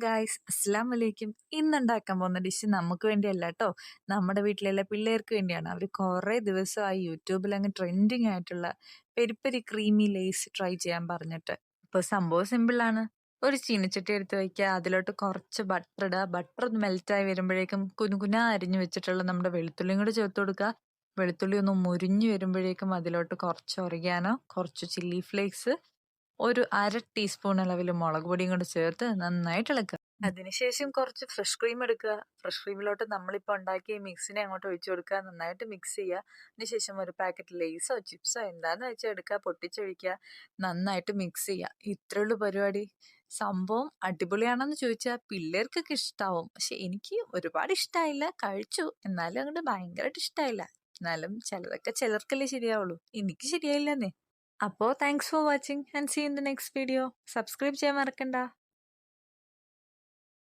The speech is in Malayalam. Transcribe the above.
ഗായ്സ് അസ്സലാം വലൈക്കും. ഇന്നുണ്ടാക്കാൻ പോകുന്ന ഡിഷ് നമുക്ക് വേണ്ടിയല്ല കേട്ടോ, നമ്മുടെ വീട്ടിലുള്ള പിള്ളേർക്ക് വേണ്ടിയാണ്. അവർ കുറേ ദിവസമായി യൂട്യൂബിൽ അങ്ങ് ട്രെൻഡിങ് ആയിട്ടുള്ള peri peri creamy Lay's try ചെയ്യാൻ പറഞ്ഞിട്ട്. ഇപ്പോൾ സംഭവം സിമ്പിളാണ്. ഒരു ചീനച്ചട്ടി എടുത്ത് വയ്ക്കുക, അതിലോട്ട് കുറച്ച് ബട്ടർ ഇടുക. ബട്ടർ ഒന്ന് മെൽറ്റായി വരുമ്പോഴേക്കും കുനുകുന അരിഞ്ഞു വെച്ചിട്ടുള്ള നമ്മുടെ വെളുത്തുള്ളിയും കൂടെ ചേർത്ത് കൊടുക്കുക. വെളുത്തുള്ളി ഒന്ന് മുരിഞ്ഞു വരുമ്പോഴേക്കും അതിലോട്ട് കുറച്ച് ഒറിഗാനോ, കുറച്ച് ചില്ലി ഫ്ലേക്സ്, ഒരു അര ടീസ്പൂൺ അളവിൽ മുളക് പൊടിയും കൂടെ ചേർത്ത് നന്നായിട്ട് ഇളക്കുക. അതിനുശേഷം കുറച്ച് ഫ്രഷ് ക്രീം എടുക്കുക. ഫ്രഷ് ക്രീമിലോട്ട് നമ്മളിപ്പോൾ ഉണ്ടാക്കിയ മിക്സിനെ അങ്ങോട്ട് ഒഴിച്ചു കൊടുക്കുക. നന്നായിട്ട് മിക്സ് ചെയ്യുക. അതിനുശേഷം ഒരു പാക്കറ്റ് ലേസോ ചിപ്സോ എന്താന്ന് വെച്ചാൽ എടുക്കുക, പൊട്ടിച്ചൊഴിക്കുക, നന്നായിട്ട് മിക്സ് ചെയ്യുക. ഇത്രേ ഉള്ളൂ പരിപാടി. സംഭവം അടിപൊളിയാണെന്ന് ചോദിച്ചാൽ പിള്ളേർക്കൊക്കെ ഇഷ്ടാവും. പക്ഷെ എനിക്ക് ഒരുപാട് ഇഷ്ടമായില്ല. കഴിച്ചു, എന്നാലും അങ്ങോട്ട് ഭയങ്കരമായിട്ട് ഇഷ്ടമായില്ല. എന്നാലും ചിലതൊക്കെ ചിലർക്കല്ലേ ശരിയാവുള്ളൂ. എനിക്ക് ശരിയായില്ലെന്നേ. അപ്പോൾ thanks for watching and see in the next video. Subscribe ചെയ്യാൻ മറക്കണ്ട.